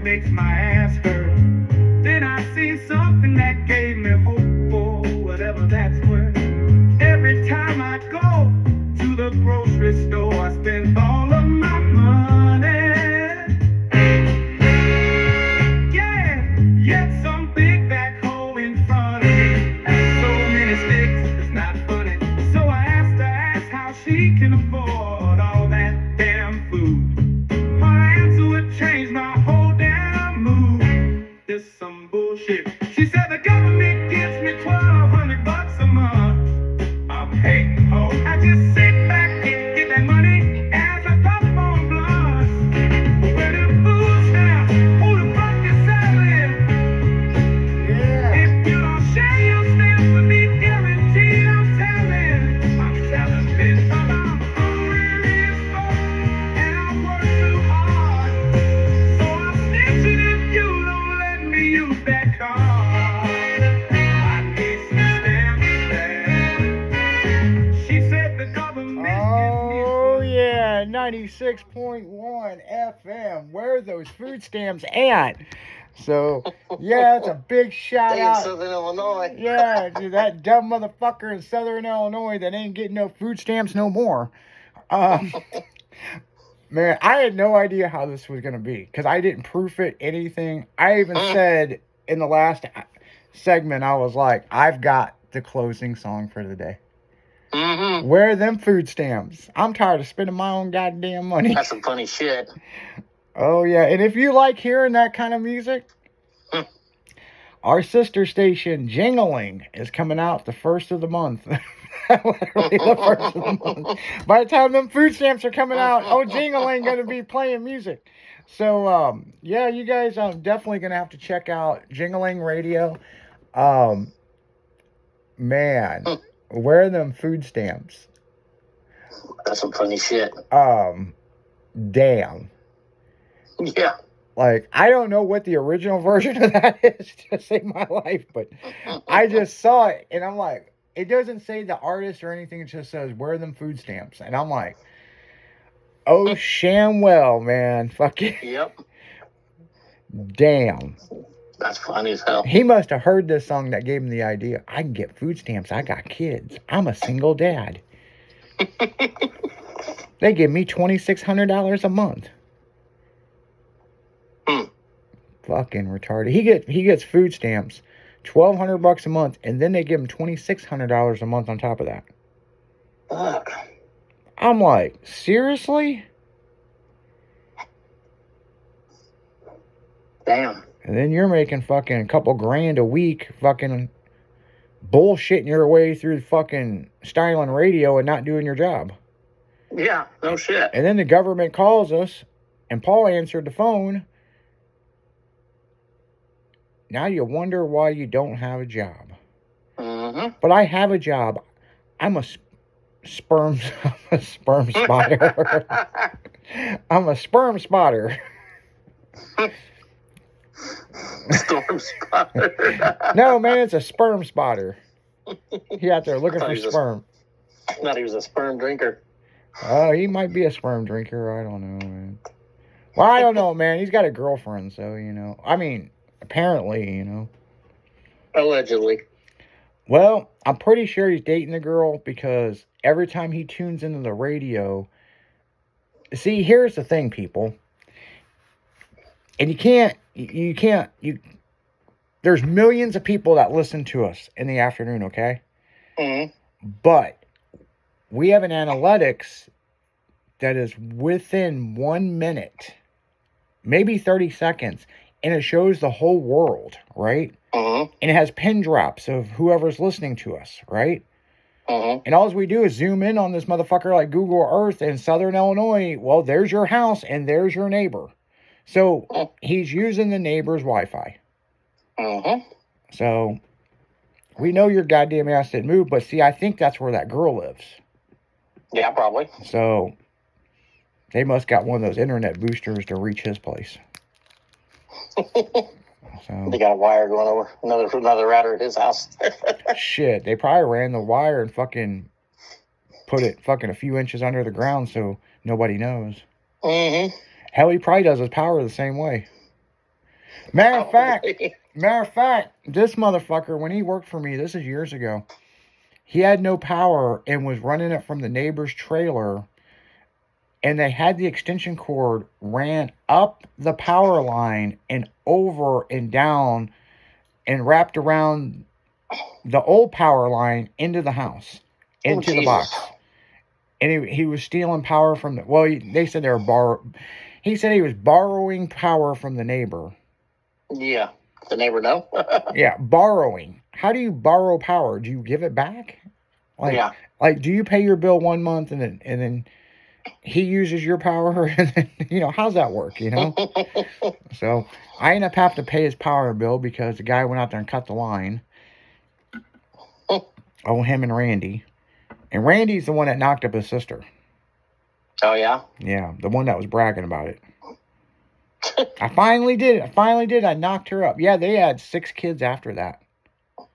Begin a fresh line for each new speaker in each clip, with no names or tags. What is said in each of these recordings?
makes my ass hurt. Then I see something that gave me hope for whatever that's worth. Every time I go to the grocery store, I spend all of my money. Yeah, yet some big back hole in front of me. So many sticks, it's not funny. So I asked her how she can afford all that damn food. Her answer would change my whole damn mood. This some bullshit. She said the government gives me $1,200 a month. I'm hating ho. I just sit back and get that money as I puff on blunts. Where the food stamps? Who the fuck is selling?
Yeah.
If you don't share your stamps with me, guaranteed I'm telling. I'm telling bitch, I'm hungry as fuck and I work too hard. So I'm snitching if you don't let me use that card. I need some stamps back. She said the government
Oh, yeah, 96.1 FM. Where are those food stamps at? So, yeah, it's a big shout
Stay in
out.
Southern Illinois.
Yeah, to that dumb motherfucker in Southern Illinois that ain't getting no food stamps no more. Man, I had no idea how this was going to be because I didn't proof it, anything. I even said in the last segment, I was like, I've got the closing song for the day.
Mm-hmm.
Where are them food stamps? I'm tired of spending my own goddamn money.
That's some funny shit.
Oh, yeah. And if you like hearing that kind of music, our sister station, Jingling, is coming out the first of the month. Literally the first of the month. By the time them food stamps are coming out, Jingling going to be playing music. So, yeah, you guys are definitely going to have to check out Jingling Radio. Man, where are them food stamps?
That's some funny shit.
Damn.
Yeah.
Like, I don't know what the original version of that is to save my life, but I just saw it, and I'm like, it doesn't say the artist or anything, it just says, where are them food stamps? And I'm like, oh, Shamwell, man. Fucking.
Yep.
Damn.
That's funny as hell.
He must have heard this song that gave him the idea. I can get food stamps. I got kids. I'm a single dad. They give me $2,600 a month. Fucking retarded. He gets food stamps, $1,200 a month, and then they give him $2,600 a month on top of that.
Fuck.
I'm like, seriously?
Damn.
And then you're making fucking a couple grand a week, fucking bullshitting your way through fucking styling radio and not doing your job.
Yeah, no shit.
And then the government calls us, and Paul answered the phone. Now you wonder why you don't have a job.
Mm-hmm.
But I have a job. I'm a sperm spotter. I'm a sperm spotter.
Storm spotter.
No, man, it's a sperm spotter. He out there looking for sperm.
I thought he was a sperm drinker.
Oh, he might be a sperm drinker. I don't know, man. Well, I don't know, man. He's got a girlfriend, so, you know. I mean, apparently, you know.
Allegedly.
Well, I'm pretty sure he's dating the girl because every time he tunes into the radio... See, here's the thing, people. And there's millions of people that listen to us in the afternoon, okay?
Mm-hmm.
But we have an analytics that is within 1 minute, maybe 30 seconds, and it shows the whole world, right?
Mm-hmm.
And it has pin drops of whoever's listening to us, right?
Mm-hmm.
And all we do is zoom in on this motherfucker like Google Earth in Southern Illinois. Well, there's your house and there's your neighbor. So he's using the neighbor's Wi-Fi.
Mm-hmm.
So we know your goddamn ass didn't move, but see, I think that's where that girl lives.
Yeah, probably.
So they must got one of those internet boosters to reach his place. So
They got a wire going over another router at his house.
shit, they probably ran the wire and fucking put it fucking a few inches under the ground so nobody knows.
Mm-hmm.
Hell, he probably does his power the same way. Matter of fact, this motherfucker, when he worked for me, this is years ago, he had no power and was running it from the neighbor's trailer. And they had the extension cord ran up the power line and over and down and wrapped around the old power line into the house, into the box. And he was stealing power from they said they were he said he was borrowing power from the neighbor.
Yeah. The neighbor know?
Yeah, borrowing. How do you borrow power? Do you give it back? Like, do you pay your bill 1 month and then he uses your power? And then, how's that work, So I ended up having to pay his power bill because the guy went out there and cut the line. Oh, him and Randy. And Randy's the one that knocked up his sister.
Oh, yeah?
Yeah, the one that was bragging about it. I finally did it. I knocked her up. Yeah, they had 6 kids after that.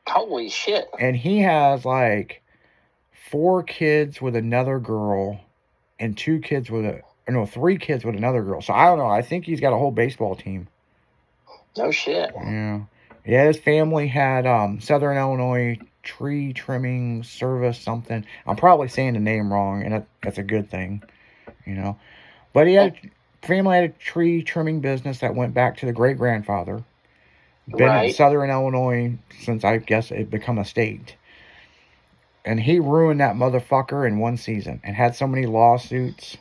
Holy shit.
And he has like 4 kids with another girl and 3 kids with another girl. So I don't know. I think he's got a whole baseball team.
No shit.
Yeah. Yeah, his family had Southern Illinois tree trimming service something. I'm probably saying the name wrong, and that's a good thing, But family had a tree trimming business that went back to the great-grandfather. Been in Southern Illinois since, I guess, it become a state. And he ruined that motherfucker in 1 season and had so many lawsuits.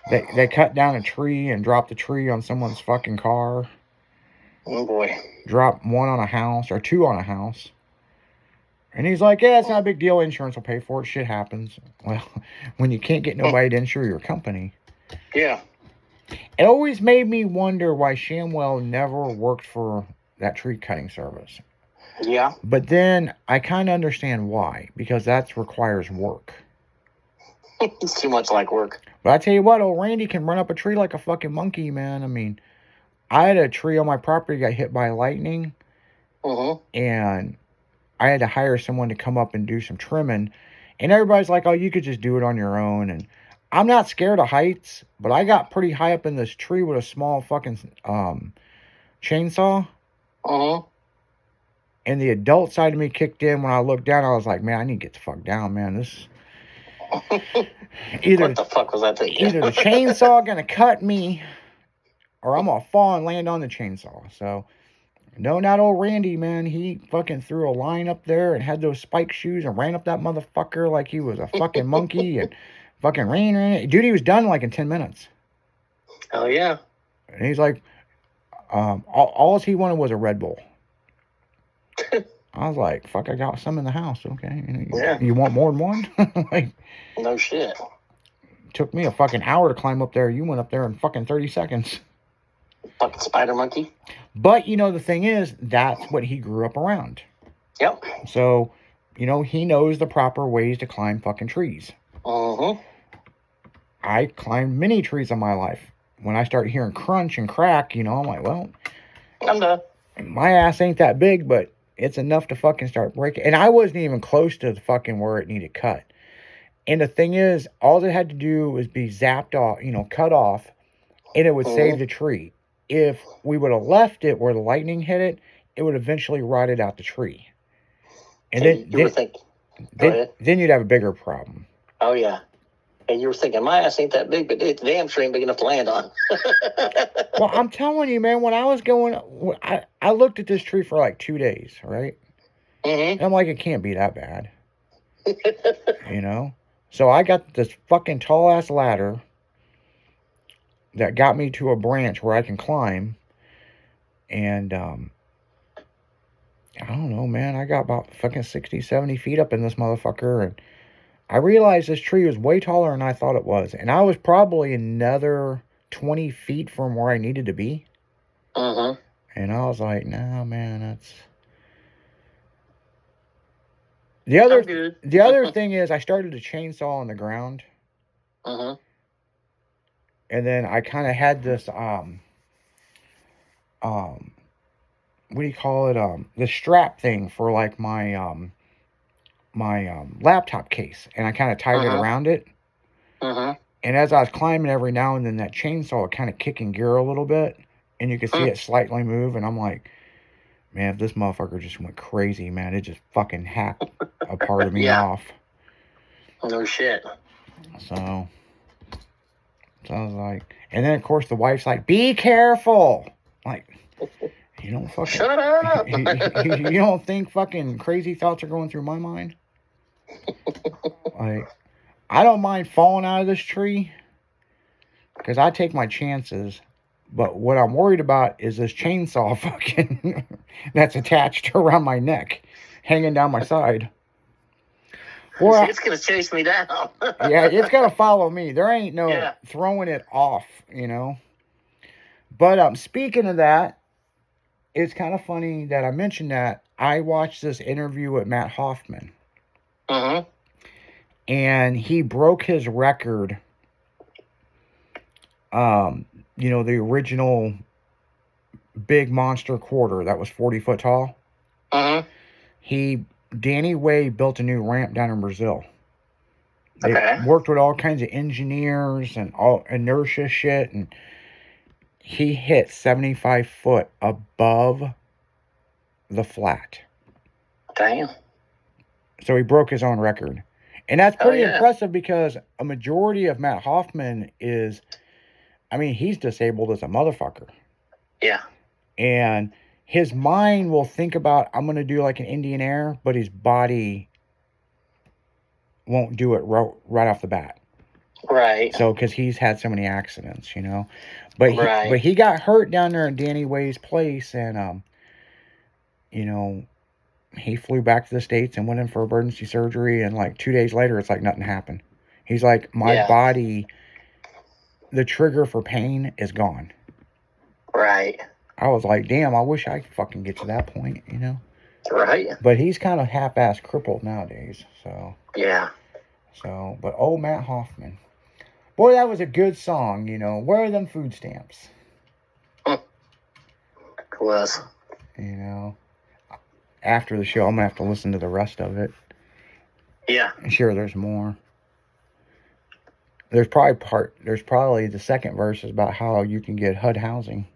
They cut down a tree and dropped the tree on someone's fucking car.
Oh, boy.
Dropped 1 on a house or 2 on a house. And he's like, yeah, it's not a big deal. Insurance will pay for it. Shit happens. Well, when you can't get nobody to insure your company.
Yeah.
It always made me wonder why Shamwell never worked for that tree cutting service.
Yeah.
But then I kind of understand why. Because that requires work.
It's too much like work.
But I tell you what, old Randy can run up a tree like a fucking monkey, man. I mean, I had a tree on my property got hit by lightning. And I had to hire someone to come up and do some trimming. And everybody's like, oh, you could just do it on your own. And I'm not scared of heights, but I got pretty high up in this tree with a small fucking chainsaw. And the adult side of me kicked in. When I looked down, I was like, man, I need to get the fuck down, man. This...
What the fuck was that thing?
Either the chainsaw gonna cut me, or I'm gonna fall and land on the chainsaw. So... No, not old Randy, man. He fucking threw a line up there and had those spike shoes and ran up that motherfucker like he was a fucking monkey and fucking ran. Dude, he was done like in 10 minutes.
Hell yeah.
And he's like, all he wanted was a Red Bull. I was like, fuck, I got some in the house. Okay. You want more than one? Like,
no shit.
Took me a fucking hour to climb up there. You went up there in fucking 30 seconds.
Fucking spider monkey.
But, the thing is, that's what he grew up around.
Yep.
So, he knows the proper ways to climb fucking trees. I climbed many trees in my life. When I start hearing crunch and crack, I'm like, well,
I'm done.
My ass ain't that big, but it's enough to fucking start breaking. And I wasn't even close to the fucking where it needed cut. And the thing is, all it had to do was be zapped off, cut off, and it would save the tree. If we would have left it where the lightning hit it, it would eventually rotted out the tree. And then you'd have a bigger problem.
Oh, yeah. And you were thinking, my ass ain't that big, but it's damn sure ain't big enough to land on.
Well, I'm telling you, man, when I was going, I looked at this tree for like 2 days, right? And I'm like, it can't be that bad. So I got this fucking tall-ass ladder that got me to a branch where I can climb. And, I don't know, man. I got about fucking 60, 70 feet up in this motherfucker. And I realized this tree was way taller than I thought it was. And I was probably another 20 feet from where I needed to be. And I was like, nah, man, that's... The other thing is I started to chainsaw on the ground. And then I kind of had this, what do you call it? The strap thing for like my laptop case. And I kind of tied it around it. And as I was climbing every now and then, that chainsaw would kind of kick in gear a little bit. and you could see it slightly move, and I'm like, man, if this motherfucker just went crazy, man, it just fucking hacked a part of me
Yeah.
off.
No shit.
So I was like, and then of course the wife's like, be careful. Like, you don't fucking
Shut up.
you don't think fucking crazy thoughts are going through my mind? Like, I don't mind falling out of this tree because I take my chances. But what I'm worried about is this chainsaw fucking that's attached around my neck, hanging down my side. Or
It's gonna chase me down.
yeah, it's gonna follow me. There ain't no
Yeah.
throwing it off, But speaking of that, it's kind of funny that I mentioned that. I watched this interview with Matt Hoffman, and he broke his record. The original big monster quarter that was 40 foot tall. Danny Way built a new ramp down in Brazil. They worked with all kinds of engineers and all inertia shit, and he hit 75 foot above the flat.
Damn.
So he broke his own record. And that's pretty impressive because a majority of Matt Hoffman is, he's disabled as a motherfucker.
Yeah.
And his mind will think about, I'm going to do like an Indian Air, but his body won't do it right off the bat.
Right.
So, because he's had so many accidents, But he got hurt down there at Danny Way's place, and, he flew back to the States and went in for emergency surgery, and like 2 days later, it's like nothing happened. He's like, my body, the trigger for pain is gone.
Right.
I was like, damn, I wish I could fucking get to that point,
Right.
But he's kind of half-ass crippled nowadays, so.
Yeah.
So, but old Matt Hoffman. Boy, that was a good song, Where are them food stamps?
It was.
After the show, I'm going to have to listen to the rest of it.
Yeah.
I'm sure there's more. There's probably the second verse is about how you can get HUD housing.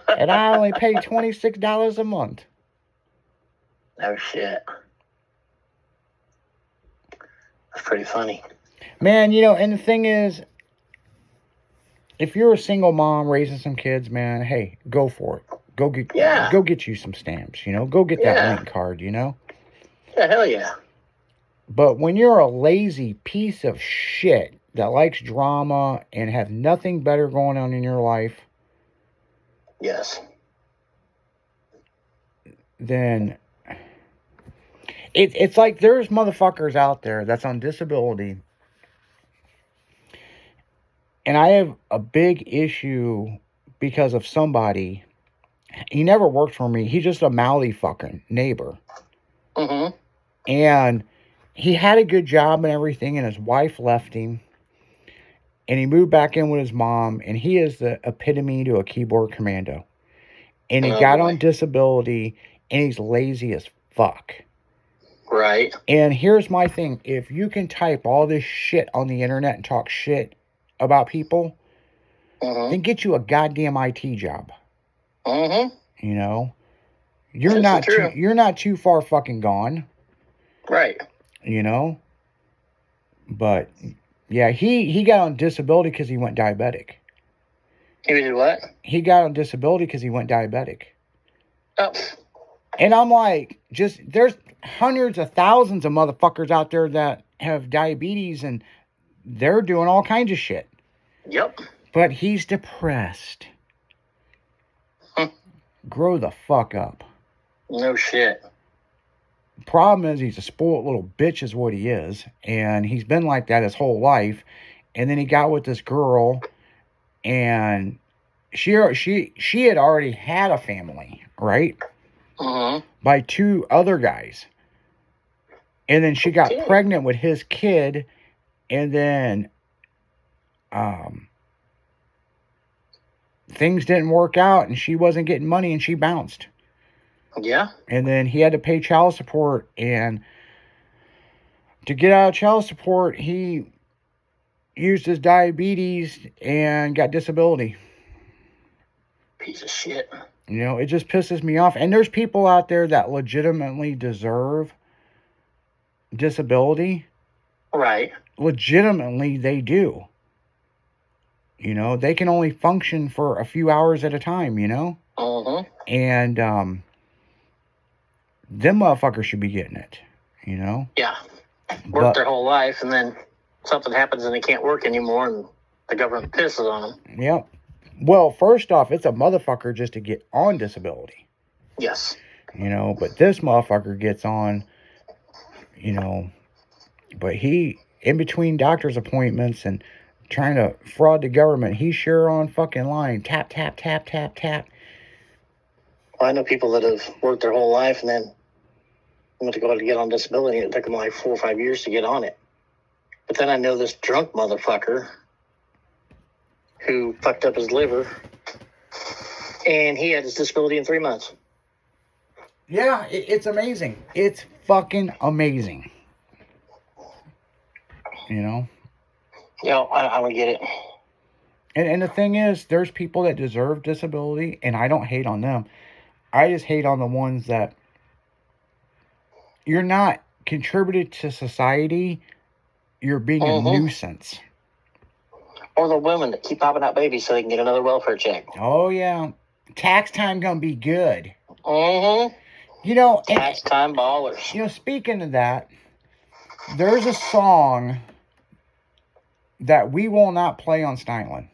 And I only pay $26 a month.
No shit. That's pretty funny.
Man, and the thing is, if you're a single mom raising some kids, man, hey, go for it. Go get you some stamps, Go get that link card,
Yeah, hell yeah.
But when you're a lazy piece of shit that likes drama and have nothing better going on in your life,
yes,
then it's like there's motherfuckers out there that's on disability. And I have a big issue because of somebody. He never worked for me. He's just a mouthy fucking neighbor. And he had a good job and everything, and his wife left him. And he moved back in with his mom, and he is the epitome to a keyboard commando. And he got on disability, and he's lazy as fuck.
Right.
And here's my thing. If you can type all this shit on the internet and talk shit about people, then get you a goddamn IT job. You're not too far fucking gone.
Right.
But yeah, he got on disability because he went diabetic.
He did what?
He got on disability because he went diabetic.
Oh.
And I'm like, there's hundreds of thousands of motherfuckers out there that have diabetes, and they're doing all kinds of shit.
Yep.
But he's depressed. Grow the fuck up.
No shit.
Problem is, he's a spoiled little bitch is what he is. And he's been like that his whole life. And then he got with this girl, and she had already had a family, right? By two other guys. And then she got pregnant with his kid, and then things didn't work out, and she wasn't getting money, and she bounced.
Yeah.
And then he had to pay child support, and to get out of child support, he used his diabetes and got disability.
Piece of shit.
You know, it just pisses me off. And there's people out there that legitimately deserve disability.
Right.
Legitimately, they do. You know, they can only function for a few hours at a time, you know?
Mm-hmm.
And them motherfuckers should be getting it, you know?
Yeah. Work
But,
their whole life, and then something happens and they can't work anymore, and the government pisses on them.
yep. Well, first off, it's a motherfucker just to get on disability.
Yes.
You know, but this motherfucker gets on, you know, but he, in between doctor's appointments and trying to fraud the government, he's sure on fucking line. Tap, tap, tap, tap, tap.
Well, I know people that have worked their whole life and then went to go to get on disability, and it took them like 4 or 5 years to get on it. But then I know this drunk motherfucker who fucked up his liver, and he had his disability in 3 months.
Yeah, it's amazing. It's fucking amazing. You know?
Yeah, I don't get it.
And the thing is, there's people that deserve disability, and I don't hate on them. I just hate on the ones that you're not contributed to society, you're being a nuisance.
Or the women that keep popping out babies so they can get another welfare check.
Oh, yeah. Tax time gonna be good.
Mm-hmm.
You know,
Tax time ballers.
You know, speaking of that, there's a song that we will not play on Steinland.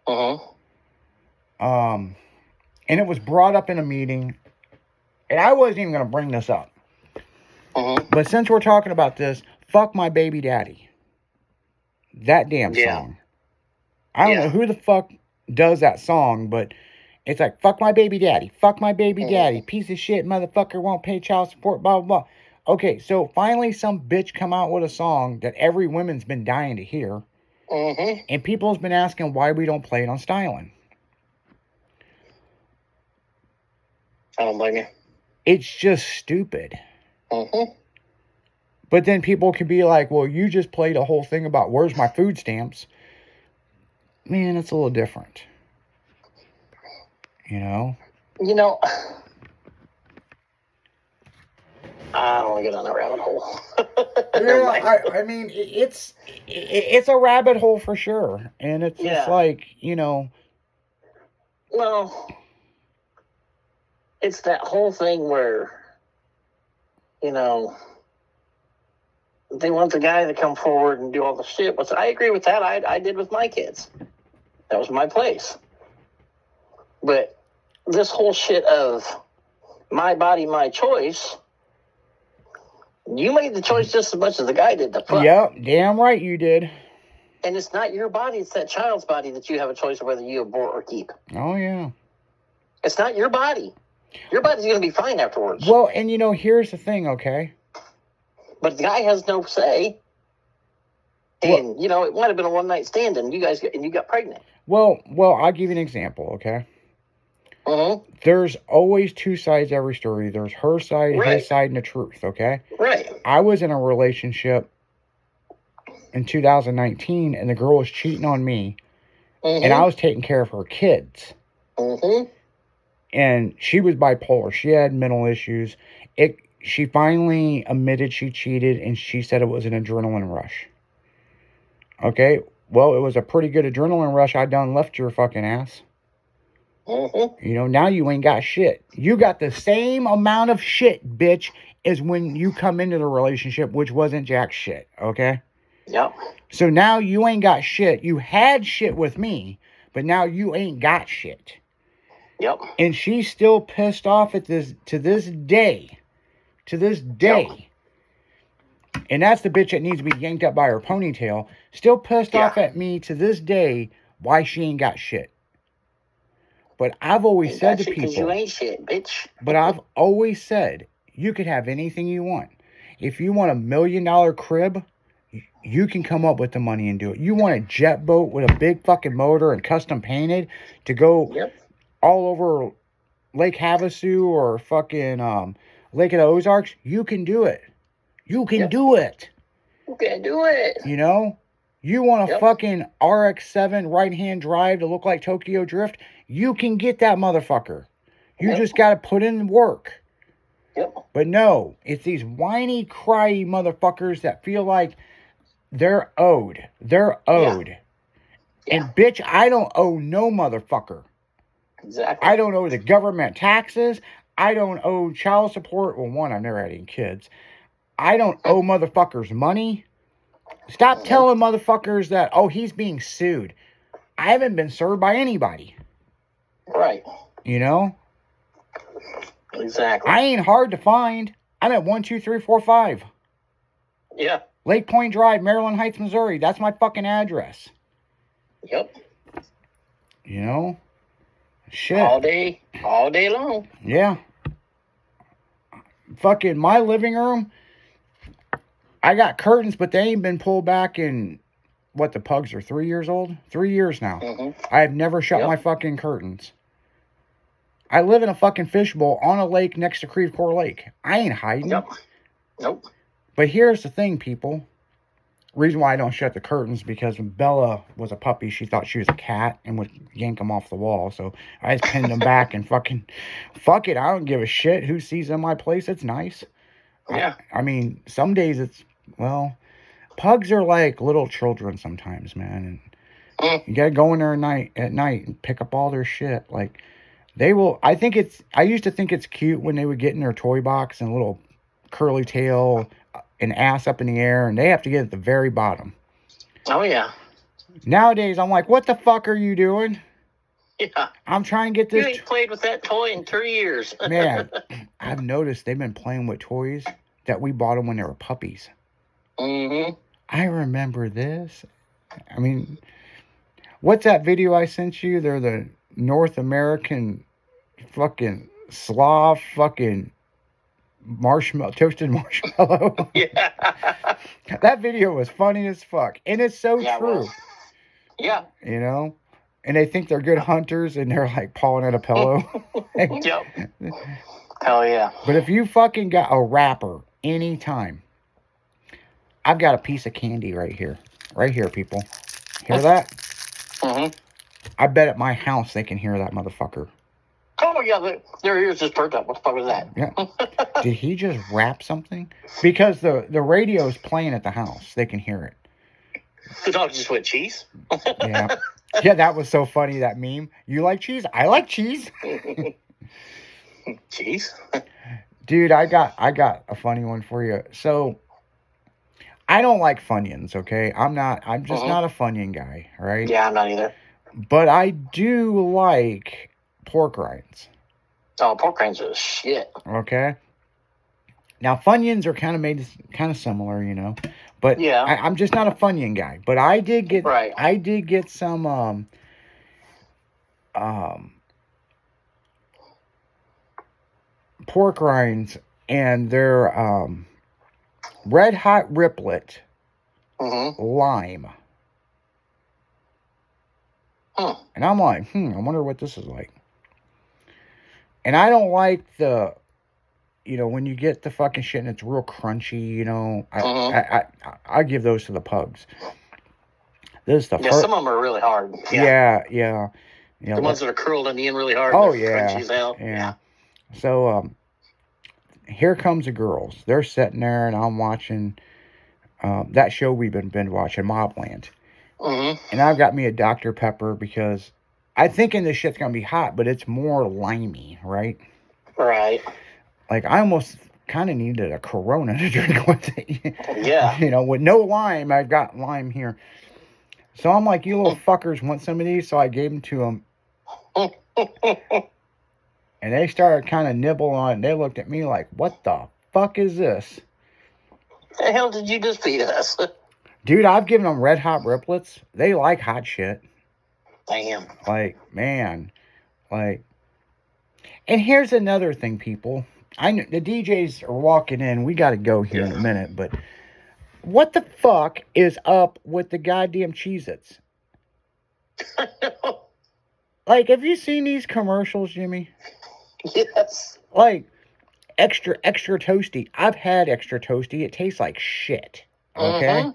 Mm-hmm.
And it was brought up in a meeting, and I wasn't even going to bring this up.
Mm-hmm.
But since we're talking about this, fuck my baby daddy. That damn song. I don't know who the fuck does that song, but it's like, fuck my baby daddy. Fuck my baby daddy. Piece of shit motherfucker won't pay child support, blah, blah, blah. Okay, so finally some bitch come out with a song that every woman's been dying to hear.
Mm-hmm.
And people's been asking why we don't play it on Stylin'.
I don't blame you.
It's just stupid.
Mm-hmm.
But then people can be like, well, you just played a whole thing about where's my food stamps. Man, it's a little different. You know?
You know, I don't want to get on that rabbit hole.
Yeah, I mean, it's a rabbit hole for sure. And it's just like, you know.
Well, it's that whole thing where, you know, they want the guy to come forward and do all the shit. But I agree with that. I did with my kids. That was my place. But this whole shit of my body, my choice, you made the choice just as much as the guy did. The fuck.
Yep, damn right you did.
And it's not your body, it's that child's body that you have a choice of whether you abort or keep.
Oh, yeah.
It's not your body. Your body's going to be fine afterwards.
Well, and you know, here's the thing, okay?
But the guy has no say. And, you know, it might have been a one-night stand and you got pregnant.
Well, I'll give you an example, okay?
Mm-hmm.
There's always two sides to every story. There's her side, his side, and the truth, okay?
Right.
I was in a relationship in 2019, and the girl was cheating on me, and I was taking care of her kids.
Mm-hmm.
And she was bipolar. She had mental issues. She finally admitted she cheated, and she said it was an adrenaline rush. Okay? Well, it was a pretty good adrenaline rush. I done left your fucking ass.
Mm-hmm.
You know, now you ain't got shit. You got the same amount of shit, bitch, as when you come into the relationship, which wasn't jack shit, okay?
Yep.
So now you ain't got shit. You had shit with me, but now you ain't got shit.
Yep.
And she's still pissed off at this to this day. To this day.
Yep.
And that's the bitch that needs to be yanked up by her ponytail. Still pissed off at me to this day why she ain't got shit. But I've always said to people,
you ain't shit, bitch.
But I've always said, you could have anything you want. If you want $1 million crib, you can come up with the money and do it. You want a jet boat with a big fucking motor and custom painted to go all over Lake Havasu or fucking Lake of the Ozarks, you can do it. You can do it.
You can do it.
You know? You want a
Yep.
fucking RX-7 right-hand drive to look like Tokyo Drift? You can get that motherfucker. You
Yep.
just got to put in work.
Yep.
But no, it's these whiny, cryy motherfuckers that feel like they're owed. They're owed.
Yeah.
And bitch, I don't owe no motherfucker.
Exactly.
I don't owe the government taxes. I don't owe child support. Well, one, I've never had any kids. I don't owe motherfuckers money. Stop telling motherfuckers that, oh, he's being sued. I haven't been sued by anybody.
Right.
You know?
Exactly.
I ain't hard to find. I'm at 12345
Yeah.
Lake Point Drive, Maryland Heights, Missouri. That's my fucking address.
Yep.
You know? Shit.
All day long.
Yeah. Fucking my living room, I got curtains, but they ain't been pulled back in, what, the pugs are 3 years old? 3 years now. I have never shut
Yep.
my fucking curtains. I live in a fucking fishbowl on a lake next to Creve Coeur Lake. I ain't hiding.
Yep. Nope.
But here's the thing, people. Reason why I don't shut the curtains, because when Bella was a puppy, she thought she was a cat and would yank them off the wall. So I just pinned them back and fucking, fuck it. I don't give a shit who sees in my place. It's nice.
Yeah.
I mean, some days it's, well, pugs are like little children sometimes, man. And you gotta go in there at night and pick up all their shit. Like, they will, I used to think it's cute when they would get in their toy box and a little curly tail and ass up in the air, and they have to get at the very bottom.
Oh yeah.
Nowadays, I'm like, what the fuck are you doing?
Yeah.
I'm trying to get
You
this.
ain't played with that toy in 3 years.
Man, I've noticed they've been playing with toys that we bought them when they were puppies.
Mm-hmm.
I remember this. I mean, what's that video I sent you? They're the North American fucking Slav fucking toasted marshmallow.
Yeah.
That video was funny as fuck. And it's so
Yeah, it
true.
was. Yeah.
You know? And they think they're good hunters and they're like pawing at a pillow.
Yep. Hell yeah.
But if you fucking got a wrapper anytime, I've got a piece of candy right here. Right here, people. Hear that?
Mm-hmm.
I bet at my house they can hear that motherfucker.
Oh yeah, their ears just perked up. What the fuck was that?
Yeah. Did he just rap something? Because the radio's playing at the house. They can hear it.
The dog just went cheese.
Yeah. Yeah, that was so funny, that meme. You like cheese? I like cheese.
Cheese.
Dude, I got a funny one for you. So I don't like Funyuns, okay? I'm just not a Funyun guy, right?
Yeah, I'm not either.
But I do like pork rinds.
Oh, pork rinds are the shit.
Okay. Now Funyuns are kind of made kind of similar, you know. But
Yeah.
I'm just not a Funyun guy. But I did get some pork rinds, and they're Red Hot Riplet lime. And I'm like, I wonder what this is like. And I don't like the, you know, when you get the fucking shit and it's real crunchy, you know, I give those to the pugs. This is the first.
Some of them are really hard.
Yeah.
The ones that are curled on the end really hard.
Oh,
they're
yeah.
crunchy as hell.
Yeah. So, here comes the girls. They're sitting there, and I'm watching that show we've been watching, Mobland. And I've got me a Dr. Pepper because I thinking this shit's gonna be hot, but it's more limey, right?
Right.
Like, I almost kind of needed a Corona to drink with it.
Yeah.
You know, with no lime, I've got lime here. So I'm like, you little fuckers want some of these? So I gave them to them. And they started kind of nibbling on it. And they looked at me like, what the fuck is this?
The hell did you just feed us?
Dude, I've given them Red Hot Riplets. They like hot shit.
Damn.
Like, man. Like. And here's another thing, people. I know the DJs are walking in. We got to go here in a minute. But what the fuck is up with the goddamn Cheez-Its? Like, have you seen these commercials, Jimmy?
Yes.
Like, extra toasty. I've had extra toasty. It tastes like shit. Okay?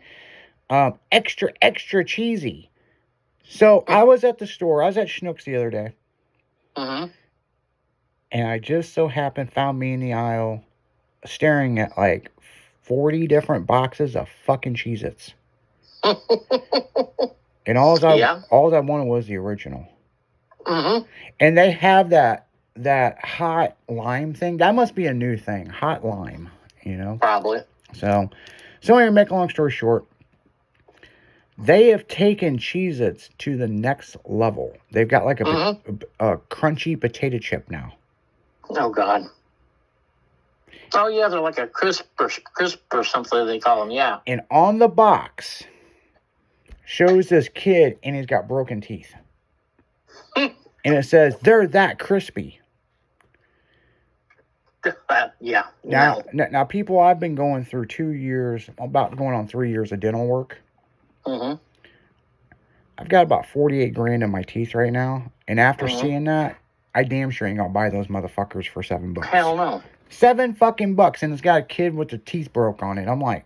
extra, extra cheesy. So I was at the store. I was at Schnucks the other day.
Mm-hmm.
And I just so happened found me in the aisle staring at like 40 different boxes of fucking Cheez-Its. And all I wanted was the original.
Mm-hmm.
And they have that hot lime thing. That must be a new thing. Hot lime, you know?
Probably.
So anyway, make a long story short, they have taken Cheez-Its to the next level. They've got like a crunchy potato chip now.
Oh, God. Oh, yeah, they're like a crisp or something they call them, yeah.
And on the box shows this kid and he's got broken teeth. And it says, they're that crispy.
Yeah.
Now, people, I've been going through 2 years, about going on 3 years of dental work.
Mm-hmm.
I've got about 48 grand in my teeth right now. And after seeing that, I damn sure ain't gonna buy those motherfuckers for $7.
Hell no.
$7 fucking bucks, and it's got a kid with the teeth broke on it. I'm like,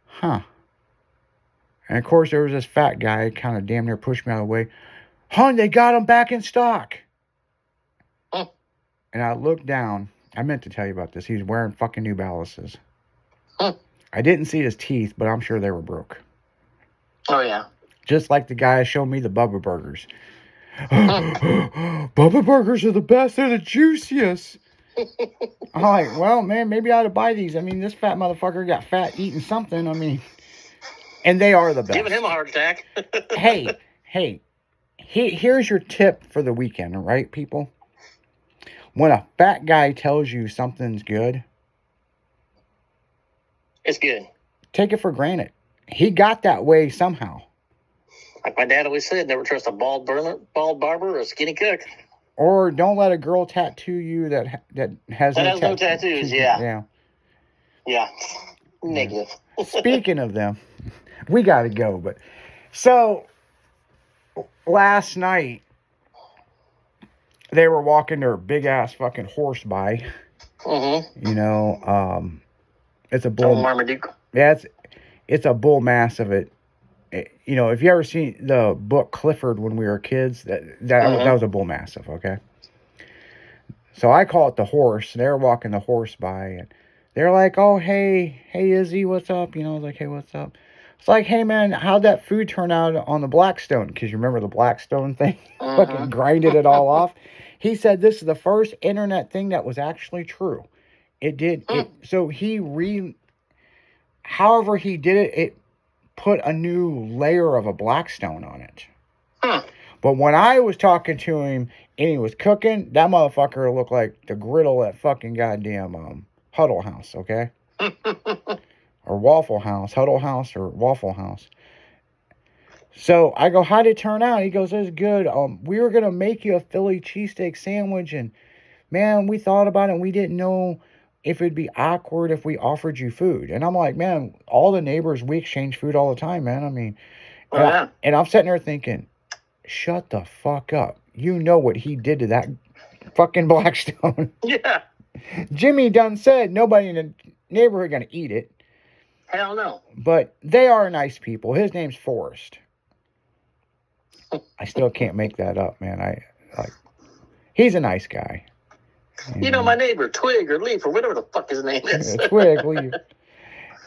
huh. And of course, there was this fat guy kind of damn near pushed me out of the way. Hon, they got them back in stock. And I looked down. I meant to tell you about this. He was wearing fucking New Balances. I didn't see his teeth, but I'm sure they were broke. Oh,
yeah.
Just like the guy showed me the Bubba Burgers. Bubba Burgers are the best. They're the juiciest. I'm like, well, man, maybe I ought to buy these. I mean, this fat motherfucker got fat eating something. I mean, and they are the best.
Giving him a heart attack.
hey, here's your tip for the weekend, right, people? When a fat guy tells you something's good,
it's good.
Take it for granted. He got that way somehow.
Like my dad always said, never trust a bald barber or a skinny cook.
Or don't let a girl tattoo you that has no
tattoos. Yeah. Negative.
Speaking of them, we got to go. But so last night they were walking their big ass fucking horse by.
Mm-hmm.
You know, it's a bull.
Marmaduke.
Yeah, it's a bull mass of it. You know, if you ever seen the book Clifford when we were kids, that was a bull mastiff, okay? So I call it the horse. They're walking the horse by, and they're like, oh, hey, Izzy, what's up? You know, I was like, hey, what's up? It's like, hey, man, how'd that food turn out on the Blackstone? Because you remember the Blackstone thing? Fucking grinded it all off. He said this is the first internet thing that was actually true. It did. So however he did it, it put a new layer of a Blackstone on it. But when I was talking to him and he was cooking, that motherfucker looked like the griddle at fucking goddamn Huddle House, okay? Or Waffle House, Huddle House or Waffle House. So I go, how'd it turn out? He goes, it's good. We were going to make you a Philly cheesesteak sandwich, and man, we thought about it and we didn't know if it'd be awkward if we offered you food. And I'm like, man, all the neighbors, we exchange food all the time, man. I mean, and I'm sitting there thinking, shut the fuck up. You know what he did to that fucking Blackstone.
Yeah.
Jimmy done said nobody in the neighborhood gonna eat it.
Hell no.
But they are nice people. His name's Forrest. I still can't make that up, man. He's a nice guy.
You know, my neighbor, Twig or Leaf or whatever the fuck his name is.
Twig, Leaf.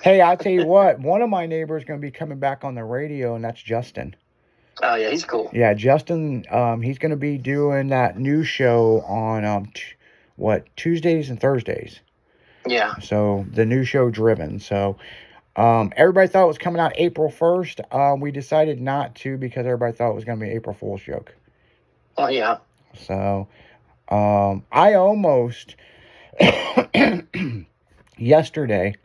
Hey, I'll tell you what. One of my neighbors is going to be coming back on the radio, and that's Justin.
Oh, yeah, he's cool.
Yeah, Justin, he's going to be doing that new show on, Tuesdays and Thursdays.
Yeah.
So, the new show, Driven. So, everybody thought it was coming out April 1st. We decided not to because everybody thought it was going to be an April Fool's joke.
Oh, yeah.
So, I almost yesterday,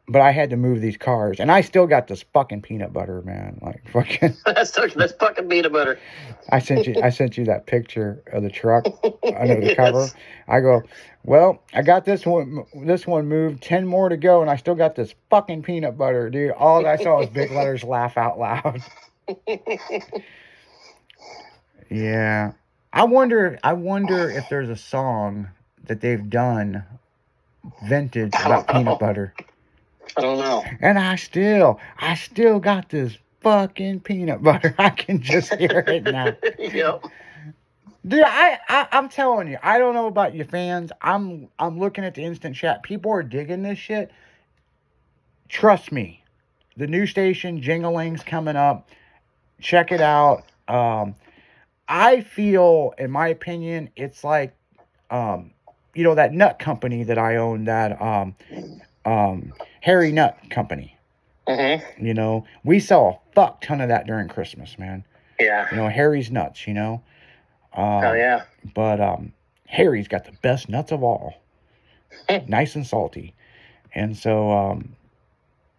but I had to move these cars, and I still got this fucking peanut butter, man. Like fucking.
That's fucking peanut butter.
I sent you that picture of the truck under the cover. I go, well, I got this one moved, 10 more to go, and I still got this fucking peanut butter, dude. All I saw was big letters, laugh out loud. Yeah. I wonder if there's a song that they've done vintage about peanut butter.
I don't know.
And I still got this fucking peanut butter. I can just hear it now.
Yep.
Dude, I'm telling you, I don't know about you fans. I'm looking at the instant chat. People are digging this shit. Trust me. The new station, Jingling's coming up. Check it out. I feel, in my opinion, it's like, that nut company that I own, that Harry Nut Company.
Mm-hmm.
We sell a fuck ton of that during Christmas, man.
Yeah.
Harry's nuts,
Oh yeah.
But Harry's got the best nuts of all. Nice and salty. And so,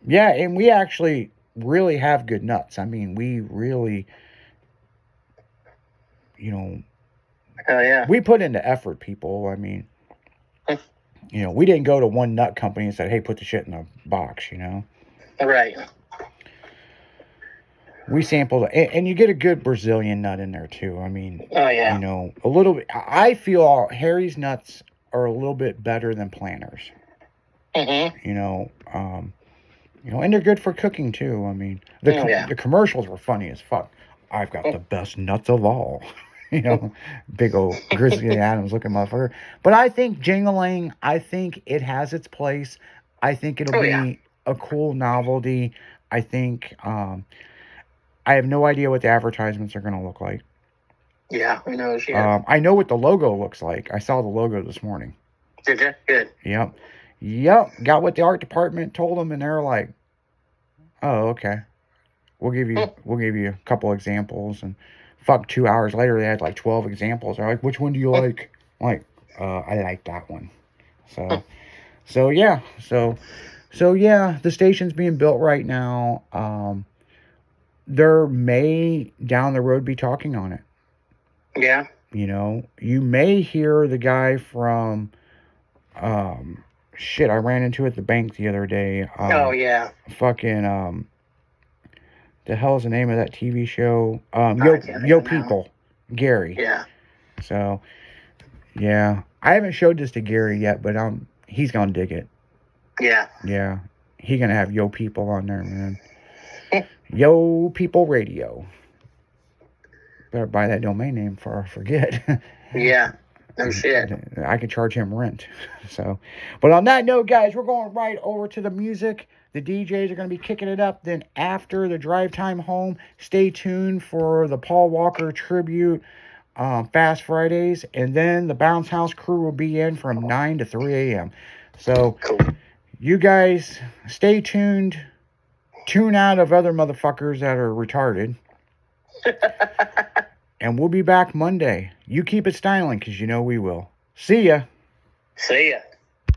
yeah, and we actually really have good nuts. I mean, we really,
Oh yeah.
we put into effort, people. I mean, we didn't go to one nut company and said, hey, put the shit in a box,
Right.
We sampled, and you get a good Brazilian nut in there too. I mean,
Oh yeah.
a little bit. I feel Harry's nuts are a little bit better than Planters.
Mm-hmm.
And they're good for cooking too. I mean, the commercials were funny as fuck. I've got the best nuts of all. Big old Grizzly Adams looking motherfucker. But I think Jingling, I think it has its place. I think it'll be a cool novelty. I think, I have no idea what the advertisements are going to look like.
Yeah, who knows?
I know what the logo looks like. I saw the logo this morning.
Did you? Good.
Yep. Got what the art department told them, and they're like, "Oh, okay. We'll give you a couple examples." And 2 hours later, they had like 12 examples. They're like, "Which one do you like?" I'm like, I like that one. So yeah. The station's being built right now. There may down the road be talking on it.
Yeah.
You may hear the guy from I ran into at the bank the other day.
Oh yeah.
Fucking the hell's the name of that TV show? Yo People. Gary.
Yeah.
So yeah. I haven't showed this to Gary yet, but he's gonna dig it.
Yeah.
Yeah. He's gonna have Yo People on there, man. Yo People Radio. Better buy that domain name before I forget.
Yeah. No shit.
I could charge him rent. But on that note, guys, we're going right over to the music. The DJs are going to be kicking it up. Then after the drive time home, stay tuned for the Paul Walker tribute, Fast Fridays. And then the Bounce House crew will be in from 9 to 3 a.m. So
cool.
You guys stay tuned. Tune out of other motherfuckers that are retarded. And we'll be back Monday. You keep it styling, because we will. See ya.
See ya.